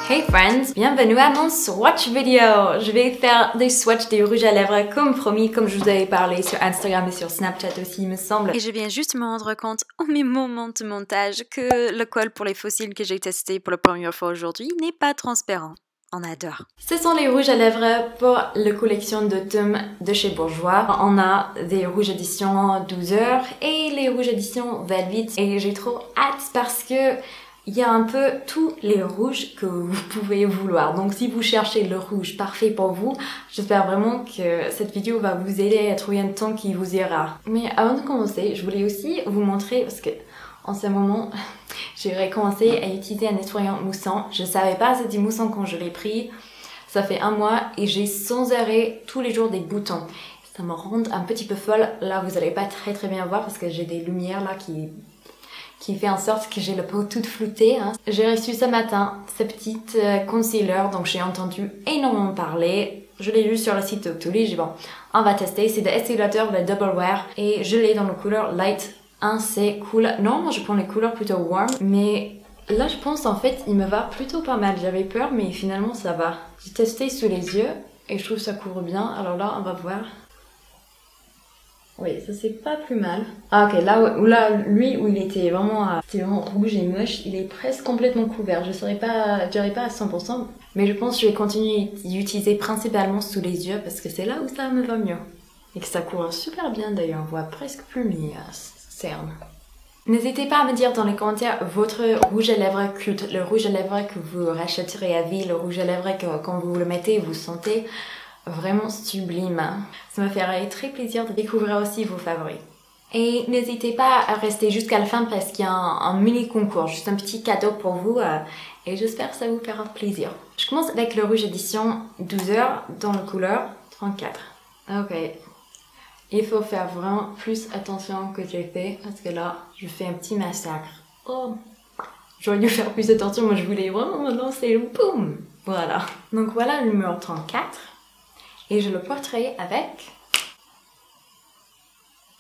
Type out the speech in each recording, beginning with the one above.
Hey friends, bienvenue à mon swatch vidéo. Je vais faire des swatchs des rouges à lèvres comme promis, comme je vous avais parlé sur Instagram et sur Snapchat aussi il me semble. Et je viens juste me rendre compte en mes moments de montage que le col pour les fossiles que j'ai testé pour la première fois aujourd'hui n'est pas transparent. On adore. Ce sont les rouges à lèvres pour la collection d'automne de chez Bourjois. On a des rouges édition 12 heures et les rouges édition Velvet. Et j'ai trop hâte parce que il y a un peu tous les rouges que vous pouvez vouloir. Donc si vous cherchez le rouge parfait pour vous, j'espère vraiment que cette vidéo va vous aider à trouver un ton qui vous ira. Mais avant de commencer, je voulais aussi vous montrer, parce que en ce moment, j'ai recommencé à utiliser un nettoyant moussant. Je savais pas c'était moussant quand je l'ai pris. Ça fait 1 mois et j'ai sans arrêt tous les jours des boutons. Ça me rend un petit peu folle. Là, vous allez pas très bien voir parce que j'ai des lumières là qui fait en sorte que j'ai la peau toute floutée. Hein. J'ai reçu ce matin ces petites concealer, donc j'ai entendu énormément parler. Je l'ai lu sur le site Octoly, j'ai dit bon, on va tester. C'est de Estée Lauder, le Double Wear, et je l'ai dans la couleur Light 1, c'est cool. Non, moi je prends les couleurs plutôt warm, mais là je pense en fait il me va plutôt pas mal. J'avais peur, mais finalement ça va. J'ai testé sous les yeux et je trouve ça couvre bien. Alors là, on va voir. Oui, ça c'est pas plus mal. Ah ok, là lui où il était vraiment rouge et moche, il est presque complètement couvert. Je dirais pas à 100%, mais je pense que je vais continuer d'utiliser principalement sous les yeux parce que c'est là où ça me va mieux. Et que ça couvre super bien d'ailleurs, on voit presque plus mes cernes. N'hésitez pas à me dire dans les commentaires votre rouge à lèvres culte, le rouge à lèvres que vous rachèterez à vie, le rouge à lèvres que quand vous le mettez, vous sentez vraiment sublime. Ça me ferait très plaisir de découvrir aussi vos favoris. Et n'hésitez pas à rester jusqu'à la fin parce qu'il y a un mini concours, juste un petit cadeau pour vous et j'espère que ça vous fera plaisir. Je commence avec le rouge édition 12 heures dans la couleur 34. Ok. Il faut faire vraiment plus attention que j'ai fait parce que là, je fais un petit massacre. Oh, j'aurais dû faire plus attention, moi je voulais vraiment me lancer, boum. Voilà. Donc voilà le numéro 34. Et je le porterai avec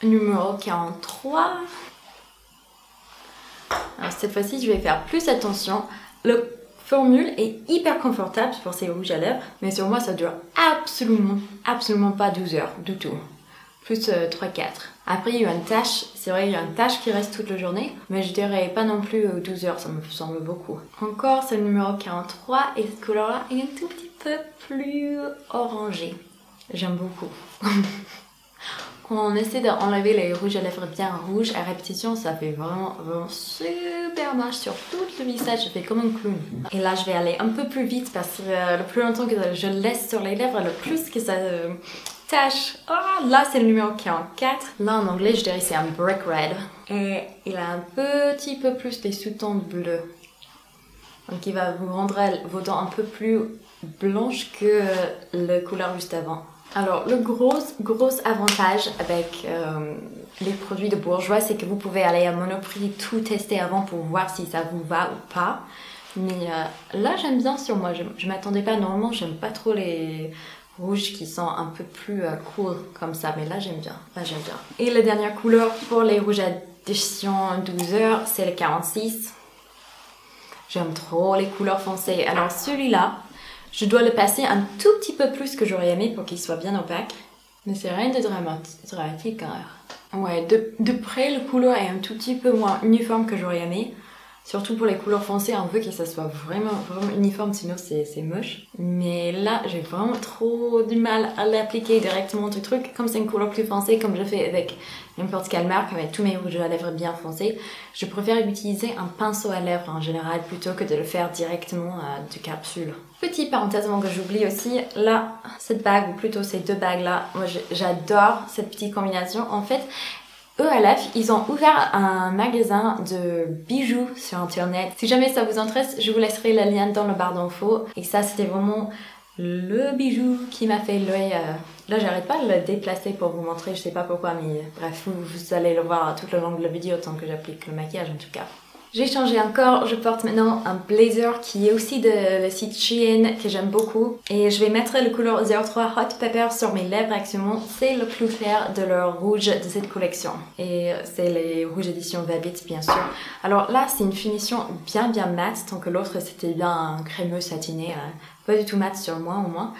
numéro 43. Alors cette fois-ci, je vais faire plus attention. La formule est hyper confortable pour ces rouges à lèvres, mais sur moi, ça dure absolument pas 12 heures du tout. Plus 3-4. Après, il y a une tache. C'est vrai, il y a une tache qui reste toute la journée, mais je dirais pas non plus 12 heures, ça me semble beaucoup. Encore, c'est le numéro 43 et cette couleur-là est un tout petit peu plus orangée. J'aime beaucoup. Quand on essaie d'enlever les rouges à lèvres bien rouges, à répétition, ça fait vraiment super moche sur tout le visage. Je fais comme un clown. Et là, je vais aller un peu plus vite parce que le plus longtemps que je laisse sur les lèvres, le plus que ça tâche. Oh, là, c'est le numéro 44. Là, en anglais, je dirais c'est un brick red. Et il a un petit peu plus des sous-tons bleus. Donc, il va vous rendre vos dents un peu plus blanches que la couleur juste avant. Alors, le gros avantage avec les produits de Bourjois, c'est que vous pouvez aller à Monoprix, tout tester avant pour voir si ça vous va ou pas. Mais là, j'aime bien sur moi. Je m'attendais pas, normalement, j'aime pas trop les rouges qui sont un peu plus cool comme ça. Mais là, j'aime bien. Et la dernière couleur pour les rouges édition 12 heures, c'est le 46. J'aime trop les couleurs foncées. Alors, celui-là, je dois le passer un tout petit peu plus que j'aurais aimé pour qu'il soit bien opaque. Mais c'est rien de dramatique quand même. Ouais, de près, le couleur est un tout petit peu moins uniforme que j'aurais aimé. Surtout pour les couleurs foncées, on veut que ça soit vraiment uniforme, sinon c'est moche. Mais là, j'ai vraiment trop du mal à l'appliquer directement du truc. Comme c'est une couleur plus foncée, comme je fais avec n'importe quelle marque, avec tous mes rouges à lèvres bien foncés, je préfère utiliser un pinceau à lèvres en général plutôt que de le faire directement du capsule. Petite parenthèse avant que j'oublie aussi, là, cette bague, ou plutôt ces deux bagues-là, moi j'adore cette petite combinaison. En fait, ELF, ils ont ouvert un magasin de bijoux sur internet. Si jamais ça vous intéresse, je vous laisserai le lien dans la barre d'infos. Et ça, c'était vraiment le bijou qui m'a fait l'œil. Là, j'arrête pas de le déplacer pour vous montrer, je sais pas pourquoi, mais bref, vous allez le voir tout le long de la vidéo tant que j'applique le maquillage en tout cas. J'ai changé encore, je porte maintenant un blazer qui est aussi de le site Shein que j'aime beaucoup. Et je vais mettre le couleur 03 Hot Pepper sur mes lèvres actuellement. C'est le plus clair de leur rouge de cette collection. Et c'est les rouges édition Velvet bien sûr. Alors là c'est une finition bien mat, tant que l'autre c'était bien un crémeux satiné. Pas du tout mat sur moi au moins.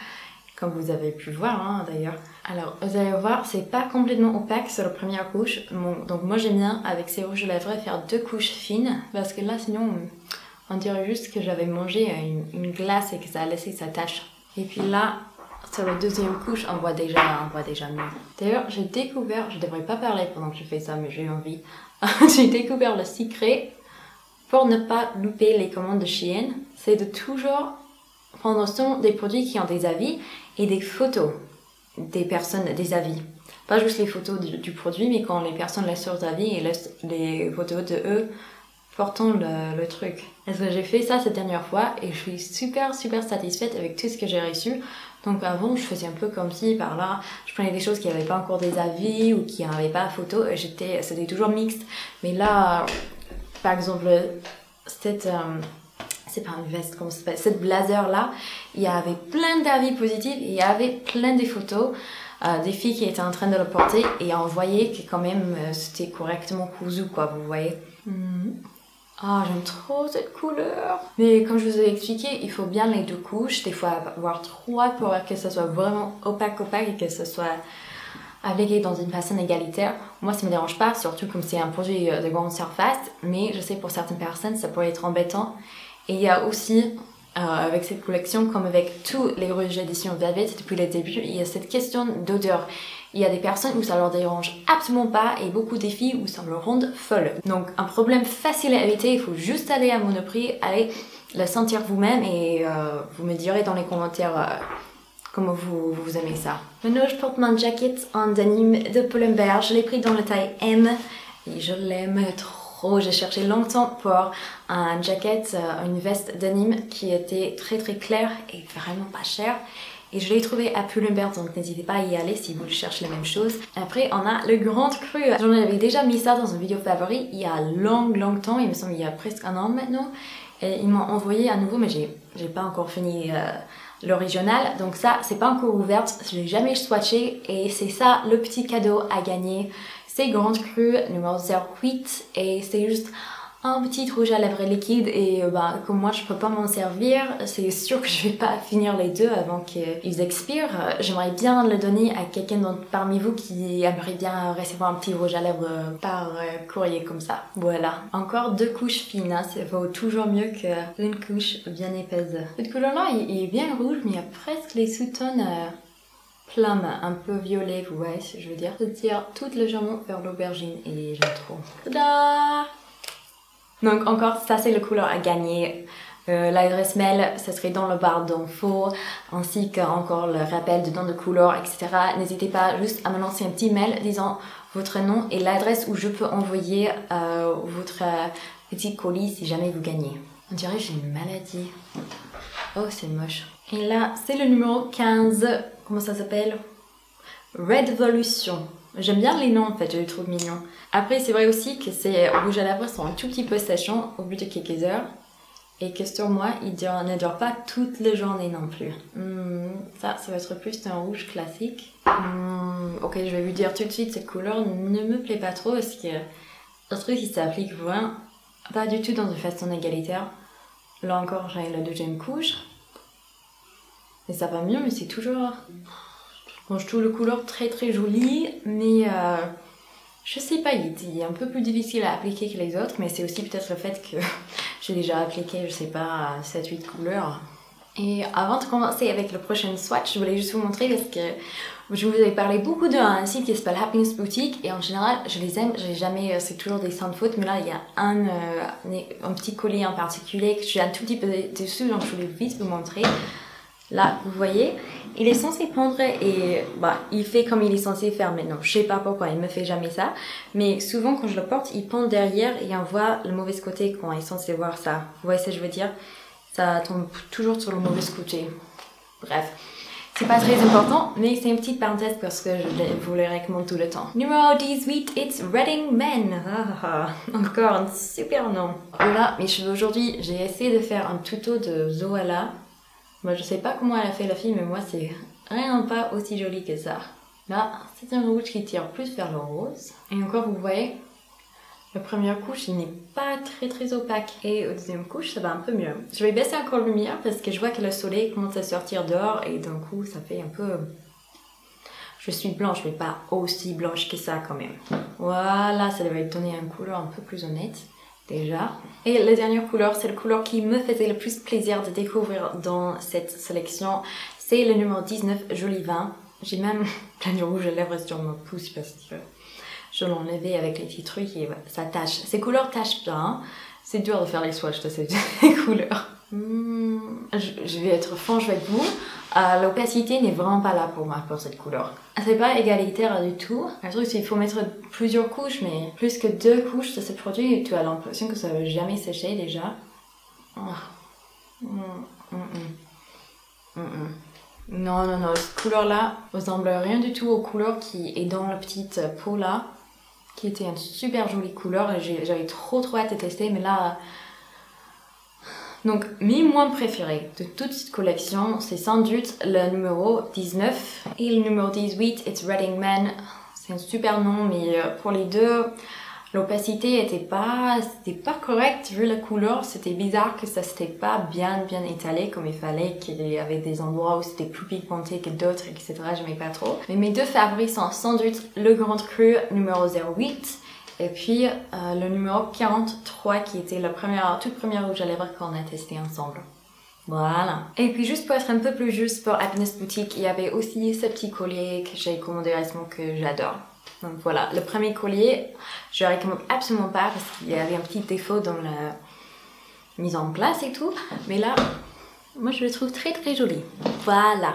Comme vous avez pu voir hein, d'ailleurs. Alors vous allez voir, c'est pas complètement opaque sur la première couche. Bon, donc moi j'aime bien avec ces rouges de lèvres faire 2 couches fines. Parce que là sinon on dirait juste que j'avais mangé une glace et que ça a laissé sa tache. Et puis là, sur la deuxième couche, on voit déjà mieux. D'ailleurs j'ai découvert, je devrais pas parler pendant que je fais ça mais j'ai envie. J'ai découvert le secret pour ne pas louper les commandes de Shein. C'est de toujours prendre soin des produits qui ont des avis et des photos des personnes, des avis. Pas juste les photos du produit, mais quand les personnes laissent leurs avis et laissent les photos de eux portant le truc. Est-ce que j'ai fait ça cette dernière fois et je suis super satisfaite avec tout ce que j'ai reçu. Donc avant, je faisais un peu comme si par là, je prenais des choses qui n'avaient pas encore des avis ou qui n'avaient pas photo et c'était toujours mixte. Mais là, par exemple, c'est pas une veste, comment ça s'appelle, cette blazer là, il y avait plein d'avis positifs et il y avait plein de photos des filles qui étaient en train de le porter et on voyait que quand même c'était correctement cousu quoi, vous voyez. Ah, j'aime trop cette couleur. Mais comme je vous ai expliqué, il faut bien les 2 couches, des fois avoir 3 pour que ça soit vraiment opaque et que ça soit appliqué dans une façon égalitaire. Moi ça me dérange pas, surtout comme c'est un produit de grande surface, mais je sais pour certaines personnes ça pourrait être embêtant. Et il y a aussi, avec cette collection, comme avec tous les rouges édition Velvet depuis le début, il y a cette question d'odeur. Il y a des personnes où ça leur dérange absolument pas et beaucoup des filles où ça leur rend folle. Donc un problème facile à éviter, il faut juste aller à Monoprix, aller le sentir vous-même et vous me direz dans les commentaires comment vous aimez ça. Maintenant je porte ma jacket en denim de Pull&Bear, je l'ai pris dans la taille M et je l'aime trop. J'ai cherché longtemps pour un jacket, une veste denim qui était très claire et vraiment pas chère. Et je l'ai trouvé à Pull&Bear, donc n'hésitez pas à y aller si vous cherchez la même chose. Après, on a le Grand Cru. J'en avais déjà mis ça dans une vidéo favori il y a longtemps, il me semble il y a presque 1 an maintenant. Et ils m'ont envoyé à nouveau, mais j'ai pas encore fini l'original. Donc ça, c'est pas encore ouverte, je l'ai jamais swatché. Et c'est ça le petit cadeau à gagner. C'est Grand Cru numéro 08 et c'est juste un petit rouge à lèvres liquide et comme moi je peux pas m'en servir, c'est sûr que je vais pas finir les 2 avant qu'ils expirent. J'aimerais bien le donner à quelqu'un parmi vous qui aimerait bien recevoir un petit rouge à lèvres par courrier comme ça. Voilà. Encore 2 couches fines, hein. Ça vaut toujours mieux qu'une couche bien épaisse. Cette couleur là il est bien rouge mais il y a presque les sous-tones plum, un peu violet, vous voyez ce que je veux dire. Ça tire tout légèrement vers l'aubergine et j'aime trop. Tada! Donc encore, ça c'est le couleur à gagner. L'adresse mail, ça serait dans le barre d'infos, ainsi qu'encore le rappel dedans de couleur, etc. N'hésitez pas juste à me lancer un petit mail disant votre nom et l'adresse où je peux envoyer votre petit colis si jamais vous gagnez. On dirait que j'ai une maladie. Oh, c'est moche. Et là, c'est le numéro 15. Comment ça s'appelle? Redvolution. J'aime bien les noms en fait, je les trouve mignons. Après, c'est vrai aussi que ces rouges à lèvres sont un tout petit peu sachants au bout de quelques heures. Et que sur moi, ils ne durent pas toute la journée non plus. Ça va être plus un rouge classique. Ok, je vais vous dire tout de suite, cette couleur ne me plaît pas trop parce que le truc il s'applique vraiment pas du tout dans une façon égalitaire. Là encore, j'ai la deuxième couche. Et ça va mieux, mais c'est toujours... Bon, je trouve le couleur très jolie, mais je sais pas, il est un peu plus difficile à appliquer que les autres, mais c'est aussi peut-être le fait que j'ai déjà appliqué, je sais pas, 7-8 couleurs. Et avant de commencer avec le prochain swatch, je voulais juste vous montrer parce que je vous avais parlé beaucoup d'un site qui s'appelle Happiness Boutique et en général je les aime, j'ai jamais, c'est toujours des sans faute, mais là il y a un petit collier en particulier que je suis un tout petit peu dessus, donc je voulais vite vous montrer. Là, vous voyez, il est censé prendre et il fait comme il est censé faire maintenant. Je sais pas pourquoi, il me fait jamais ça. Mais souvent, quand je le porte, il pend derrière et on voit le mauvais côté quand il est censé voir ça. Vous voyez ce que je veux dire? Ça tombe toujours sur le mauvais côté. Bref. C'est pas très important, mais c'est une petite parenthèse parce que je vous les recommande tout le temps. Numéro 18, it's Reading Men. Encore un super nom. Voilà mes cheveux aujourd'hui. J'ai essayé de faire un tuto de Zoala. Moi, je sais pas comment elle a fait la fille, mais moi, c'est rien pas aussi joli que ça. Là, c'est un rouge qui tire plus vers le rose. Et encore, vous voyez, la première couche, il n'est pas très opaque. Et au deuxième couche, ça va un peu mieux. Je vais baisser encore la lumière parce que je vois que le soleil commence à sortir dehors et d'un coup, ça fait un peu... Je suis blanche, mais pas aussi blanche que ça quand même. Voilà, ça devrait donner une couleur un peu plus honnête, déjà. Et la dernière couleur, c'est la couleur qui me faisait le plus plaisir de découvrir dans cette sélection. C'est le numéro 19, Joli Vin. J'ai même plein de rouge à lèvres sur mon pouce parce que... je l'ai enlevé avec les petits trucs et ouais, ça tâche. Ces couleurs tâchent bien. C'est dur de faire les swatchs de ces couleurs. Je vais être franche avec vous. L'opacité n'est vraiment pas là pour moi pour cette couleur. C'est pas égalitaire du tout. Le truc c'est qu'il faut mettre plusieurs couches, mais plus que 2 couches de ce produit, tu as l'impression que ça va jamais sécher déjà. Non, cette couleur là ressemble rien du tout aux couleurs qui est dans la petite peau là, qui était une super jolie couleur et j'avais trop hâte de tester, mais là... Donc, mes moins préférés de toute cette collection, c'est sans doute le numéro 19 et le numéro 18, It's Reading Men. C'est un super nom, mais pour les deux, l'opacité était pas correcte vu la couleur. C'était bizarre que ça s'était pas bien étalé comme il fallait, qu'il y avait des endroits où c'était plus pigmenté que d'autres, etc. J'aimais pas trop. Mais mes deux favoris sont sans doute le Grand Cru numéro 08 et puis le numéro 43 qui était la toute première rouge à lèvres qu'on a testé ensemble. Voilà. Et puis juste pour être un peu plus juste, pour Happiness Boutique, il y avait aussi ce petit collier que j'ai commandé récemment que j'adore. Donc voilà, le premier collier, je le recommande absolument pas parce qu'il y avait un petit défaut dans la mise en place et tout. Mais là, moi je le trouve très joli. Voilà.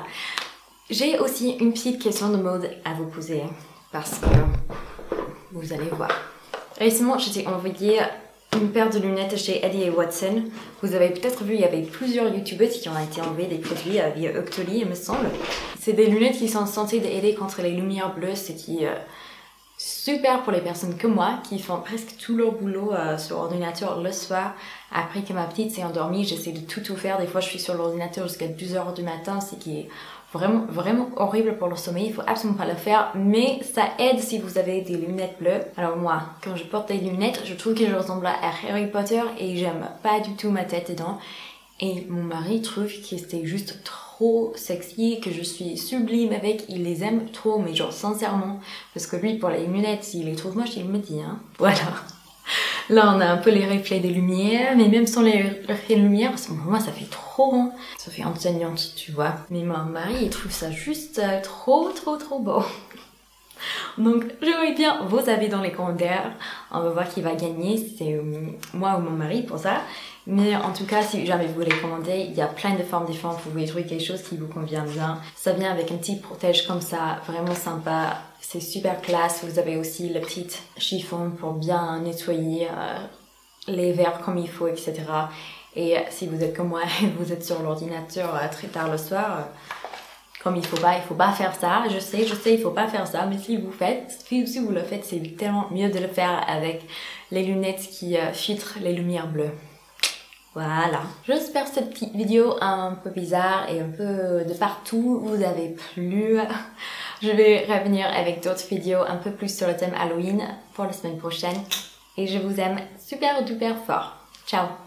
J'ai aussi une petite question de mode à vous poser parce que vous allez voir. Récemment, j'étais envoyée une paire de lunettes chez Eddie & Watson. Vous avez peut-être vu, il y avait plusieurs youtubeuses qui ont été envoyés des produits via Octoly, il me semble. C'est des lunettes qui sont censées aider contre les lumières bleues, ce qui est super pour les personnes comme moi qui font presque tout leur boulot sur ordinateur le soir. Après que ma petite s'est endormie, j'essaie de tout faire. Des fois, je suis sur l'ordinateur jusqu'à 2h du matin, ce qui est vraiment horrible pour le sommeil. Il faut absolument pas le faire, mais ça aide si vous avez des lunettes bleues. Alors moi, quand je porte des lunettes, je trouve que je ressemble à Harry Potter et j'aime pas du tout ma tête dedans. Et mon mari trouve que c'était juste trop sexy, que je suis sublime avec, il les aime trop, mais genre sincèrement, parce que lui pour les lunettes, s'il les trouve moches, il me dit, hein. Voilà. Là on a un peu les reflets des lumières, mais même sans les reflets de lumière, parce que pour moi ça fait trop rond, ça fait enseignante, tu vois. Mais mon mari il trouve ça juste trop beau. Donc j'aimerais bien vos avis dans les commentaires, on va voir qui va gagner, si c'est moi ou mon mari pour ça. Mais en tout cas, si jamais vous les commandez, il y a plein de formes différentes, vous pouvez trouver quelque chose qui vous convient bien. Ça vient avec un petit protège comme ça, vraiment sympa, c'est super classe. Vous avez aussi le petit chiffon pour bien nettoyer les verres comme il faut, etc. Et si vous êtes comme moi et vous êtes sur l'ordinateur très tard le soir, comme il faut pas faire ça. Je sais, il faut pas faire ça, mais si vous le faites, c'est tellement mieux de le faire avec les lunettes qui filtrent les lumières bleues. Voilà, j'espère que cette petite vidéo un peu bizarre et un peu de partout vous avez plu. Je vais revenir avec d'autres vidéos un peu plus sur le thème Halloween pour la semaine prochaine. Et je vous aime super duper fort. Ciao!